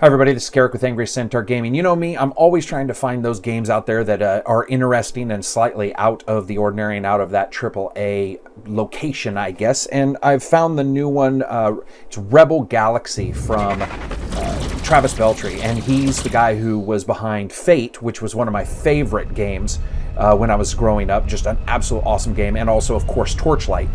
Hi everybody, this is Karak with Angry Centaur Gaming. You know me, I'm always trying to find those games out there that are interesting and slightly out of the ordinary and out of that AAA location, I guess. And I've found the new one, it's Rebel Galaxy from Travis Beltry. And he's the guy who was behind Fate, which was one of my favorite games when I was growing up. Just an absolute awesome game. And also, of course, Torchlight.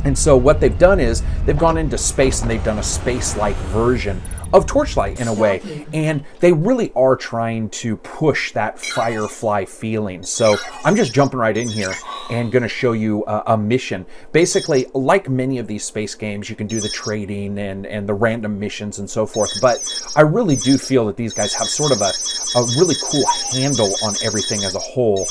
And so what they've done is they've gone into space and they've done a space-like version of Torchlight in a way, and they really are trying to push that Firefly feeling. So I'm just jumping right in here and going to show you a mission. Basically, like many of these space games, you can do the trading and the random missions and so forth, but I really do feel that these guys have sort of a really cool handle on everything as a whole.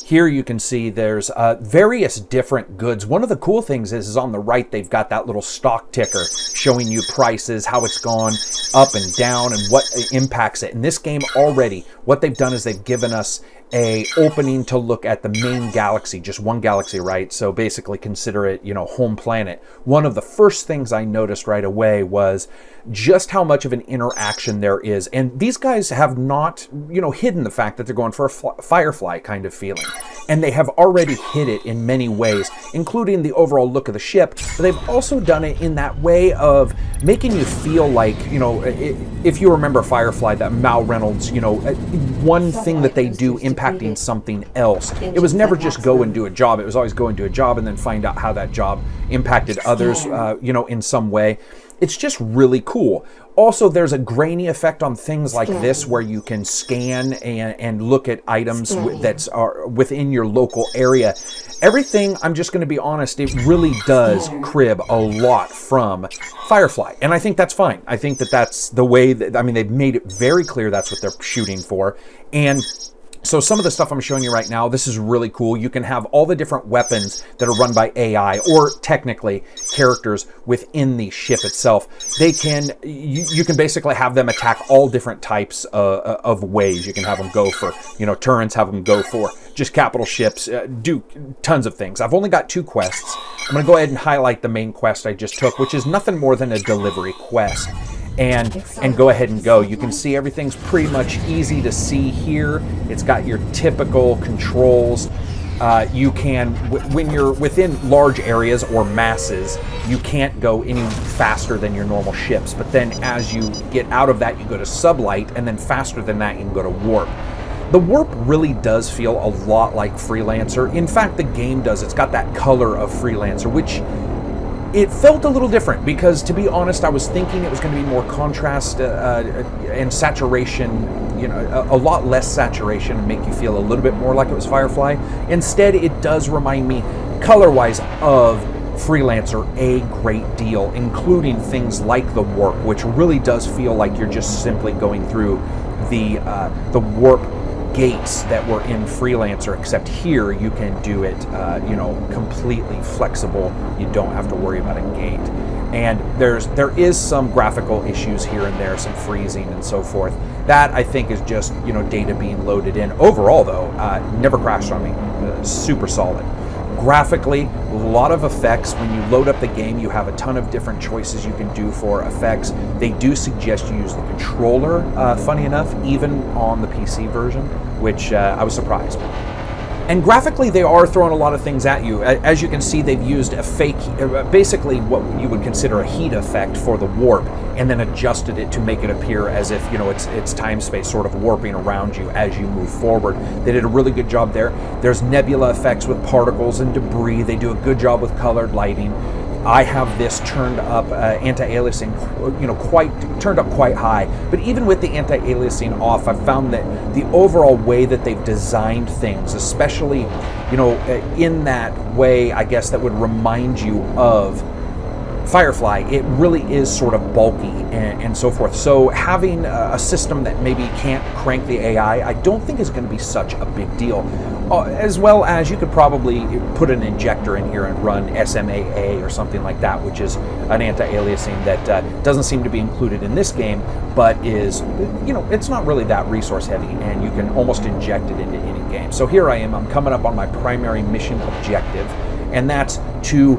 Here you can see there's various different goods. One of the cool things is on the right, they've got that little stock ticker showing you prices, how it's gone up and down, and what impacts it. In this game already, what they've done is they've given us a opening to look at the main galaxy, just one galaxy, right? So basically consider it, you know, home planet. One of the first things I noticed right away was just how much of an interaction there is. And these guys have not, you know, hidden the fact that they're going for a Firefly kind of feeling. And they have already hit it in many ways, including the overall look of the ship. But they've also done it in that way of making you feel like, you know, if you remember Firefly, that Mal Reynolds, you know, one thing that they do impacting something else. It was never just go and do a job. It was always go and do a job and then find out how that job impacted others, you know, in some way. It's just really cool. Also, there's a grainy effect on things like this where you can scan and look at items that are within your local area. Everything, I'm just going to be honest, it really does crib a lot from Firefly. And I think that's fine. I think that that's the way that, I mean, they've made it very clear that's what they're shooting for. And so some of the stuff I'm showing you right now, this is really cool. You can have all the different weapons that are run by AI, or technically characters within the ship itself. They can, you can basically have them attack all different types of ways. You can have them go for, you know, turrets, have them go for just capital ships, do tons of things. I've only got 2 quests. I'm going to go ahead and highlight the main quest I just took, which is nothing more than a delivery quest. And go ahead and go. You can see everything's pretty much easy to see here. It's got your typical controls. You can, when you're within large areas or masses, you can't go any faster than your normal ships. But then as you get out of that, you go to sublight, and then faster than that, you can go to warp. The warp really does feel a lot like Freelancer. In fact, the game does. It's got that color of Freelancer, which it felt a little different because, to be honest, I was thinking it was going to be more contrast and saturation, you know, a lot less saturation and make you feel a little bit more like it was Firefly. Instead, it does remind me, color-wise, of Freelancer a great deal, including things like the warp, which really does feel like you're just simply going through the warp gates that were in Freelancer, except here you can do it, you know, completely flexible. You don't have to worry about a gate. And there is some graphical issues here and there, some freezing and so forth. That I think is just, you know, data being loaded in. Overall, though, never crashed on me. Super solid. Graphically, a lot of effects. When you load up the game, you have a ton of different choices you can do for effects. They do suggest you use the controller, funny enough, even on the PC version, which I was surprised. And graphically, they are throwing a lot of things at you. As you can see, they've used a fake, basically what you would consider a heat effect for the warp, and then adjusted it to make it appear as if, you know, it's time-space sort of warping around you as you move forward. They did a really good job there. There's nebula effects with particles and debris. They do a good job with colored lighting. I have this turned up, anti-aliasing, you know, turned up quite high. But even with the anti-aliasing off, I've found that the overall way that they've designed things, especially, you know, in that way, I guess, that would remind you of Firefly, it really is sort of bulky and so forth. So having a system that maybe can't crank the AI, I don't think is going to be such a big deal. As well as you could probably put an injector in here and run SMAA or something like that, which is an anti-aliasing that doesn't seem to be included in this game, but is, you know, it's not really that resource heavy, and you can almost inject it into any game. So here I am, I'm coming up on my primary mission objective, and that's to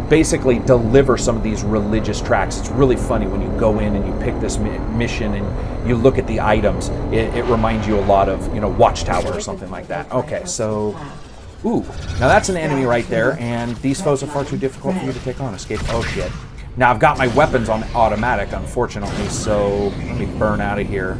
basically deliver some of these religious tracks. It's really funny when you go in and you pick this mission and you look at the items. It reminds you a lot of, you know, Watchtower or something like that. Okay, so, ooh, now that's an enemy right there, and these foes are far too difficult for you to take on. Escape. Oh shit. Now I've got my weapons on automatic, unfortunately, so let me burn out of here.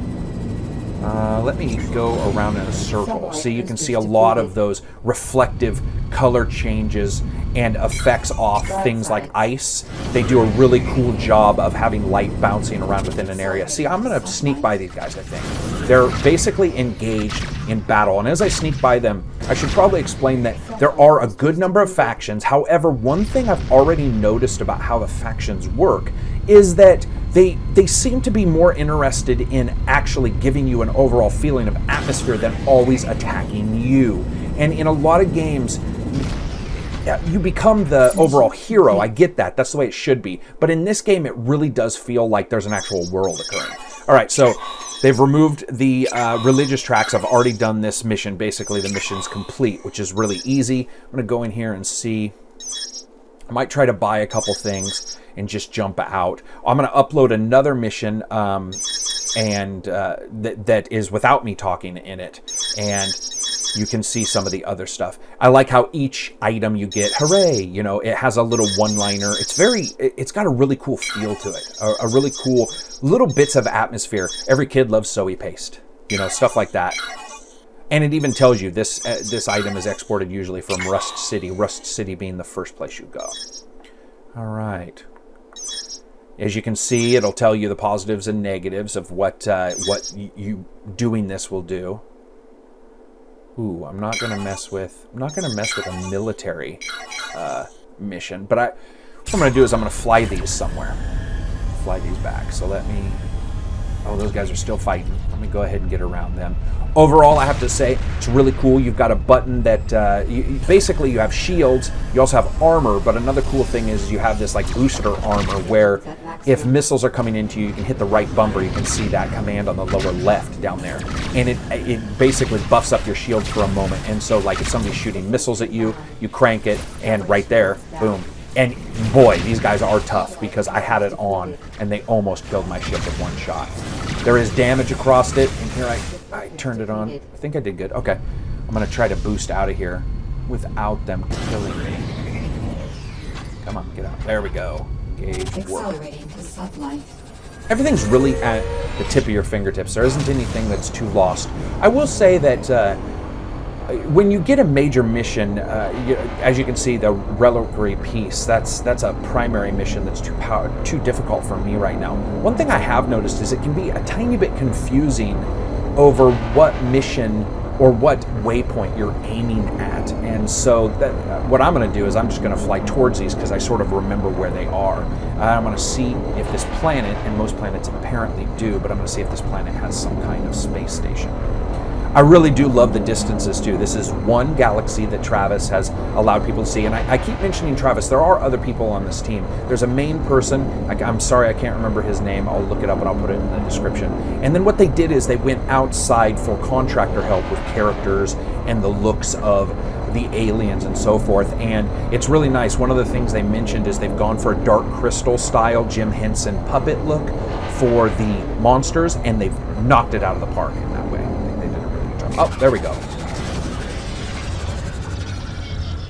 Let me go around in a circle. See, you can see a lot of those reflective color changes and effects off things like ice. They do a really cool job of having light bouncing around within an area. See, I'm going to sneak by these guys, I think. They're basically engaged in battle. And as I sneak by them, I should probably explain that there are a good number of factions. However, one thing I've already noticed about how the factions work is that they seem to be more interested in actually giving you an overall feeling of atmosphere than always attacking you. And in a lot of games, you become the overall hero. I get that. That's the way it should be. But in this game, it really does feel like there's an actual world occurring. All right, so they've removed the religious tracks. I've already done this mission. Basically, the mission's complete, which is really easy. I'm going to go in here and see. I might try to buy a couple things and just jump out. I'm going to upload another mission that is without me talking in it. And you can see some of the other stuff. I like how each item you get, hooray, you know, it has a little one-liner. It's got a really cool feel to it. A really cool little bits of atmosphere. Every kid loves soy paste, you know, stuff like that. And it even tells you this item is exported usually from Rust City being the first place you go. All right. As you can see, it'll tell you the positives and negatives of what you doing this will do. Ooh, I'm not gonna mess with a military mission, but what I'm gonna do is I'm gonna fly these somewhere. Fly these back. So let me. Oh, those guys are still fighting. Let me go ahead and get around them. Overall, I have to say, it's really cool. You've got a button that, basically you have shields, you also have armor, but another cool thing is you have this like booster armor where if missiles are coming into you, you can hit the right bumper, you can see that command on the lower left down there. And it basically buffs up your shield for a moment. And so like if somebody's shooting missiles at you, you crank it, and right there, boom. And boy, these guys are tough because I had it on and they almost killed my ship with one shot. There is damage across it, and here I turned it on. I think I did good. Okay, I'm gonna try to boost out of here without them killing me. Come on, get out. There we go. Engage, work. Everything's really at the tip of your fingertips. There isn't anything that's too lost. I will say that when you get a major mission, as you can see, the reliquary piece, that's a primary mission that's too difficult for me right now. One thing I have noticed is it can be a tiny bit confusing over what mission or what waypoint you're aiming at. And so what I'm going to do is I'm just going to fly towards these because I sort of remember where they are. I'm going to see if this planet, and most planets apparently do, but I'm going to see if this planet has some kind of space station. I really do love the distances too. This is one galaxy that Travis has allowed people to see, and I keep mentioning Travis. There are other people on this team. There's a main person. I'm sorry, I can't remember his name. I'll look it up and I'll put it in the description. And then what they did is they went outside for contractor help with characters and the looks of the aliens and so forth, and it's really nice. One of the things they mentioned is they've gone for a Dark Crystal style Jim Henson puppet look for the monsters, and they've knocked it out of the park in that way. Oh, there we go.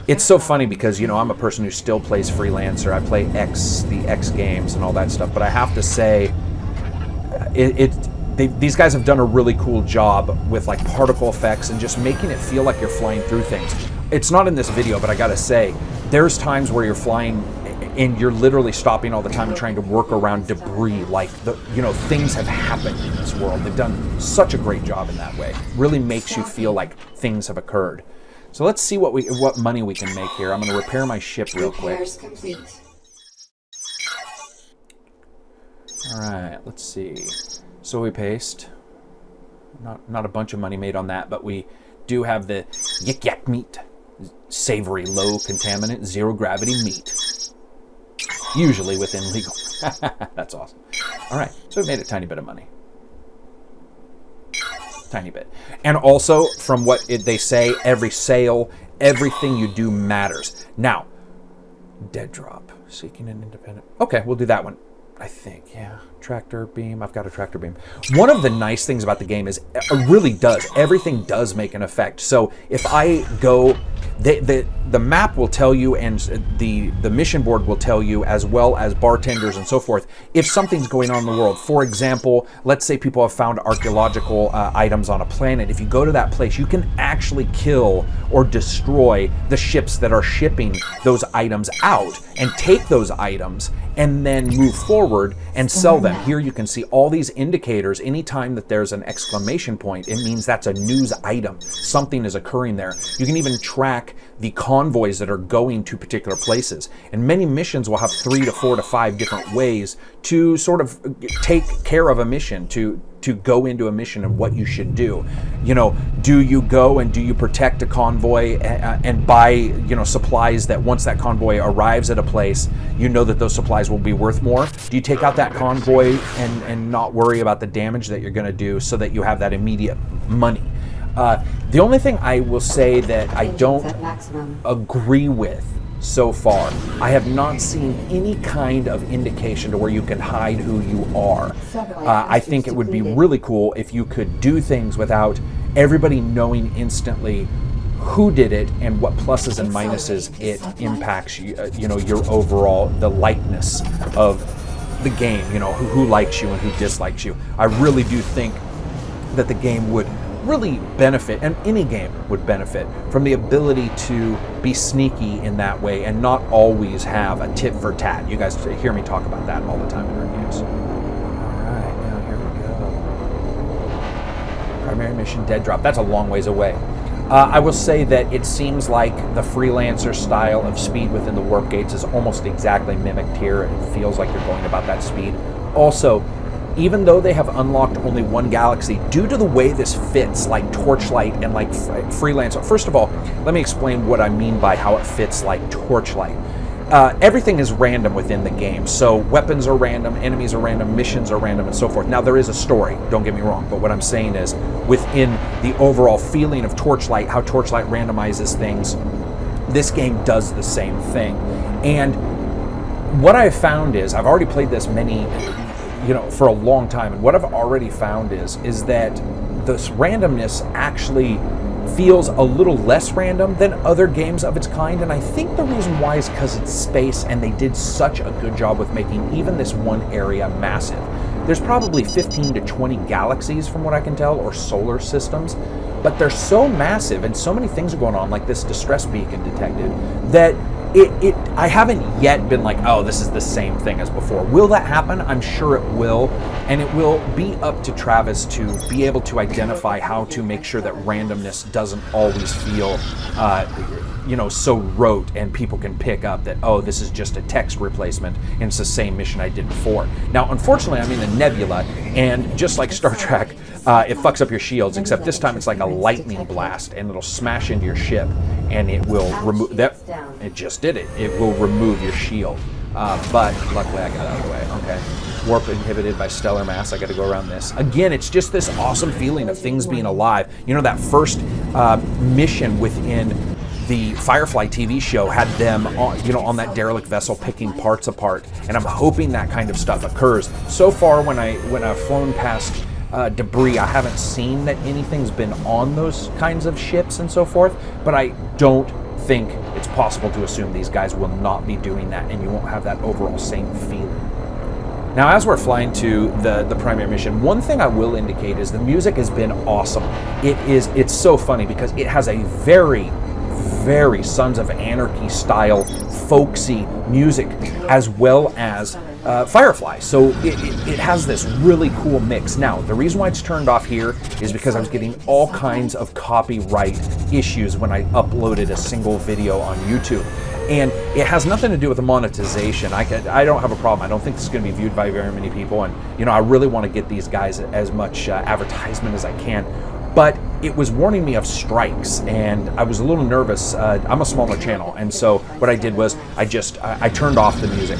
It's so funny because, you know, I'm a person who still plays Freelancer. I play the X games and all that stuff, but I have to say, these guys have done a really cool job with like particle effects and just making it feel like you're flying through things. It's not in this video, but I gotta say, there's times where you're flying and you're literally stopping all the time and trying to work around debris, like things have happened in this world. They've done such a great job in that way. Really makes you feel like things have occurred. So let's see what money we can make here. I'm going to repair my ship real quick. All right, let's see. Soy paste. Not a bunch of money made on that, but we do have the yak meat, savory, low contaminant, zero gravity meat. Usually within legal. That's awesome. All right, so we made a tiny bit of money. Tiny bit. And also, from what they say, every sale, everything you do matters. Now, Dead drop. Seeking an independent. Okay, we'll do that one. I think, yeah. Tractor beam. I've got a tractor beam. One of the nice things about the game is it really does. Everything does make an effect. So if I go, the map will tell you, and the mission board will tell you, as well as bartenders and so forth, if something's going on in the world. For example, let's say people have found archaeological items on a planet. If you go to that place, you can actually kill or destroy the ships that are shipping those items out and take those items and then move forward and sell them. Here you can see all these indicators. Anytime that there's an exclamation point, it means that's a news item. Something is occurring there. You can even track the convoys that are going to particular places. And many missions will have 3 to 4 to 5 different ways to sort of take care of a mission, to go into a mission and what you should do. You know, do you go and do you protect a convoy and buy, you know, supplies that once that convoy arrives at a place, you know that those supplies will be worth more? Do you take out that convoy and not worry about the damage that you're going to do so that you have that immediate money? The only thing I will say that I don't agree with so far, I have not seen any kind of indication to where you can hide who you are. I think it would be really cool if you could do things without everybody knowing instantly who did it and what pluses and minuses it impacts you, you know, your overall, the likeness of the game, you know, who likes you and who dislikes you. I really do think that the game would really benefit, and any game would benefit, from the ability to be sneaky in that way and not always have a tit for tat. You guys hear me talk about that all the time in our games. All right, now here we go. Primary mission, dead drop. That's a long ways away. I will say that it seems like the freelancer style of speed within the warp gates is almost exactly mimicked here. It feels like you're going about that speed. Also, even though they have unlocked only one galaxy, due to the way this fits, like Torchlight and like Freelancer. First of all, let me explain what I mean by how it fits like Torchlight. Everything is random within the game. So weapons are random, enemies are random, missions are random, and so forth. Now, there is a story, don't get me wrong, but what I'm saying is, within the overall feeling of Torchlight, how Torchlight randomizes things, this game does the same thing. And what I've found is, I've already played this for a long time, and what I've already found is that this randomness actually feels a little less random than other games of its kind, and I think the reason why is because it's space, and they did such a good job with making even this one area massive. There's probably 15 to 20 galaxies from what I can tell, or solar systems, but they're so massive and so many things are going on, like this distress beacon detected, that I haven't yet been like, oh, this is the same thing as before. Will that happen? I'm sure it will. And it will be up to Travis to be able to identify how to make sure that randomness doesn't always feel, so rote, and people can pick up that, oh, this is just a text replacement and it's the same mission I did before. Now, unfortunately, I'm in the nebula, and just like Star Trek, it fucks up your shields, except this time it's like a lightning blast, and it'll smash into your ship, and it will remove that. It just did it. It will remove your shield. But luckily I got out of the way. Okay. Warp inhibited by stellar mass. I got to go around this. Again, it's just this awesome feeling of things being alive. You know, that first mission within the Firefly TV show had them on that derelict vessel picking parts apart, and I'm hoping that kind of stuff occurs. So far, when I've flown past debris, I haven't seen that anything's been on those kinds of ships and so forth, but I don't think it's possible to assume these guys will not be doing that, and you won't have that overall same feeling. Now, as we're flying to the primary mission, one thing I will indicate is the music has been awesome. It's so funny because it has a very, very Sons of Anarchy style folksy music, as well as Firefly. So it has this really cool mix. Now, the reason why it's turned off here is because I was getting all kinds of copyright issues when I uploaded a single video on YouTube. And it has nothing to do with the monetization. I don't have a problem. I don't think this is going to be viewed by very many people. And, I really want to get these guys as much advertisement as I can. But it was warning me of strikes, and I was a little nervous. I'm a smaller channel, and so what I did was I turned off the music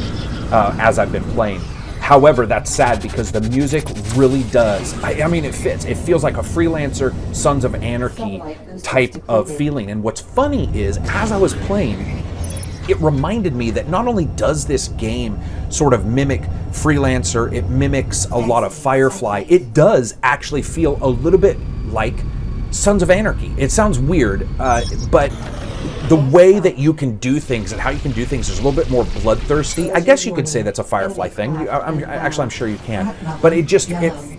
as I've been playing. However, that's sad because the music really does. I mean, it fits. It feels like a Freelancer, Sons of Anarchy type of feeling. And what's funny is, as I was playing, it reminded me that not only does this game sort of mimic Freelancer, it mimics a lot of Firefly, it does actually feel a little bit like Sons of Anarchy. It sounds weird, but the way that you can do things and how you can do things is a little bit more bloodthirsty. I guess you could say that's a Firefly thing. I'm sure you can. But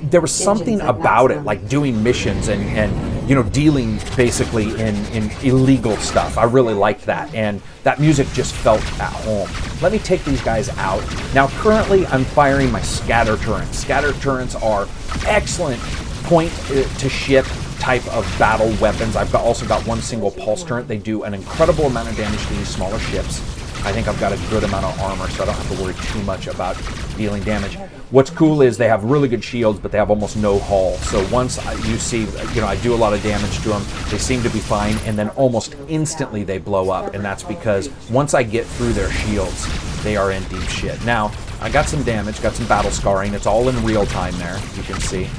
there was something about it, like doing missions and you know, dealing basically in illegal stuff. I really liked that, and that music just felt at home. Let me take these guys out. Now, currently, I'm firing my scatter turrets. Scatter turrets are excellent point to ship type of battle weapons. I've also got one single pulse turret. They do an incredible amount of damage to these smaller ships. I think I've got a good amount of armor, so I don't have to worry too much about dealing damage. What's cool is they have really good shields, but they have almost no hull. So once you see, you know, I do a lot of damage to them, they seem to be fine, and then almost instantly they blow up, and that's because once I get through their shields, they are in deep shit. Now, I got some damage, got some battle scarring. It's all in real time there, you can see.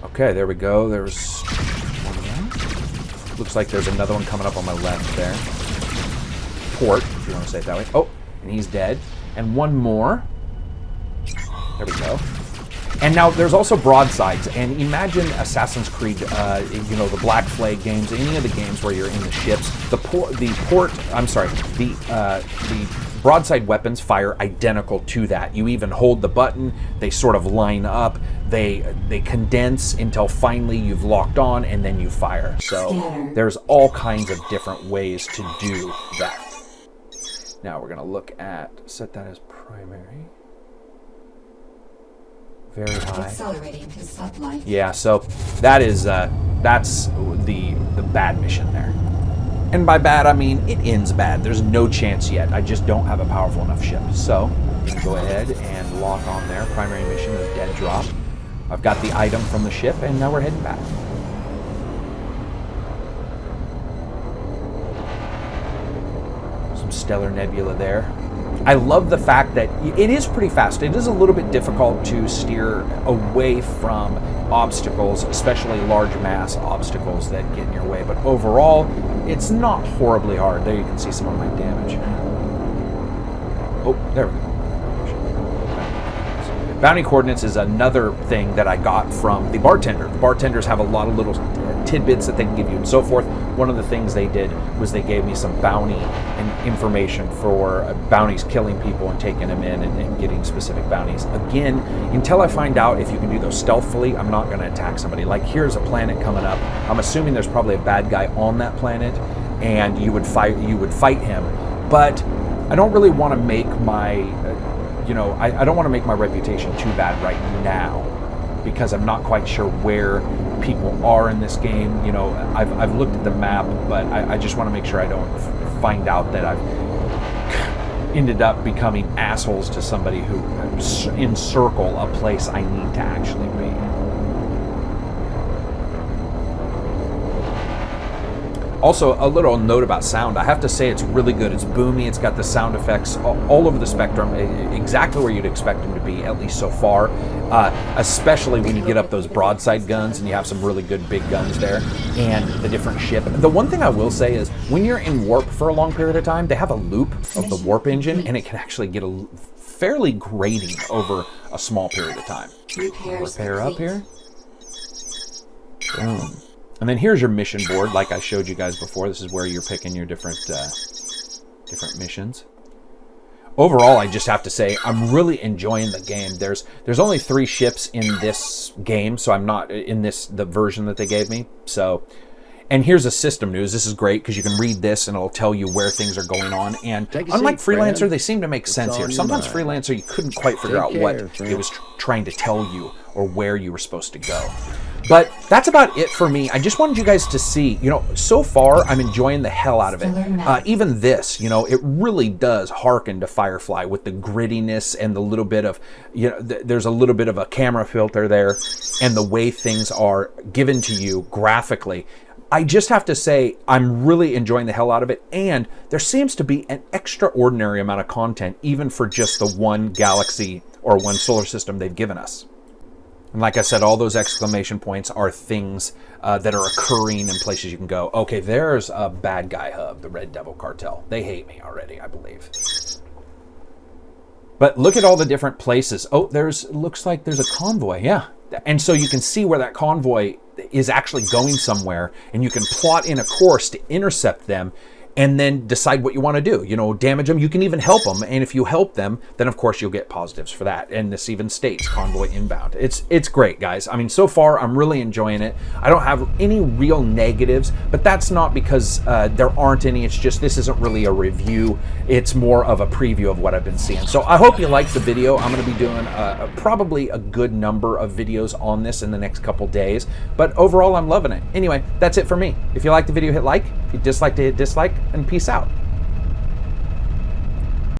Okay, there we go. There's one there. Looks like there's another one coming up on my left there. Port, if you want to say it that way. Oh, and he's dead. And one more. There we go. And now there's also broadsides. And imagine Assassin's Creed, you know, the Black Flag games, any of the games where you're in the ships. The broadside weapons fire identical to that. You even hold the button, they sort of line up, they condense until finally you've locked on, and then you fire. So there's all kinds of different ways to do that. Now we're gonna look at, set that as primary. Very high. Accelerating to sublight. Yeah, so that is that's the bad mission there. And by bad, I mean it ends bad. There's no chance yet. I just don't have a powerful enough ship. So I'm gonna go ahead and lock on there. Primary mission is dead drop. I've got the item from the ship, and now we're heading back. Some stellar nebula there. I love the fact that it is pretty fast. It is a little bit difficult to steer away from obstacles, especially large mass obstacles that get in your way. But overall, it's not horribly hard. There you can see some of my damage. Oh, there we go. Bounty coordinates is another thing that I got from the bartender. The bartenders have a lot of little tidbits that they can give you and so forth. One of the things they did was they gave me some bounty and information for bounties, killing people and taking them in and getting specific bounties. Again, until I find out if you can do those stealthily, I'm not going to attack somebody. Like, here's a planet coming up. I'm assuming there's probably a bad guy on that planet, and you would fight him. But I don't really want to make my I don't want to make my reputation too bad right now, because I'm not quite sure where people are in this game. You know, I've looked at the map, but I just want to make sure I don't find out that I've ended up becoming assholes to somebody who encircle a place I need to actually be. Also, a little note about sound. I have to say it's really good. It's boomy. It's got the sound effects all over the spectrum, exactly where you'd expect them to be, at least so far. Especially when you get up those broadside guns and you have some really good big guns there, and the different ship. The one thing I will say is, when you're in warp for a long period of time, they have a loop of the warp engine, and it can actually get fairly grating over a small period of time. Repair up here. Boom. And then here's your mission board, like I showed you guys before. This is where you're picking your different missions. Overall, I just have to say, I'm really enjoying the game. There's only 3 ships in this game, so I'm not in the version that they gave me. So, and here's a system news. This is great because you can read this and it'll tell you where things are going on. And unlike Freelancer, they seem to make sense here. Sometimes Freelancer, you couldn't quite figure out what it was trying to tell you or where you were supposed to go. But that's about it for me. I just wanted you guys to see, so far I'm enjoying the hell out of it. Even this, it really does harken to Firefly with the grittiness and the little bit of, there's a little bit of a camera filter there, and the way things are given to you graphically. I just have to say, I'm really enjoying the hell out of it, and there seems to be an extraordinary amount of content, even for just the one galaxy or one solar system they've given us. And like I said, all those exclamation points are things that are occurring in places you can go. Okay, there's a bad guy hub, the Red Devil Cartel. They hate me already, I believe. But look at all the different places. Oh, looks like there's a convoy, yeah. And so you can see where that convoy is actually going somewhere, and you can plot in a course to intercept them and then decide what you want to do. You know, damage them. You can even help them, and if you help them, then of course you'll get positives for that. And this even states convoy inbound. It's great, guys. I mean, so far I'm really enjoying it. I don't have any real negatives, but that's not because there aren't any. It's just this isn't really a review. It's more of a preview of what I've been seeing. So I hope you liked the video. I'm going to be doing probably a good number of videos on this in the next couple days, but overall I'm loving it. Anyway, that's it for me. If you liked the video, hit like. If you disliked it, hit dislike, and peace out.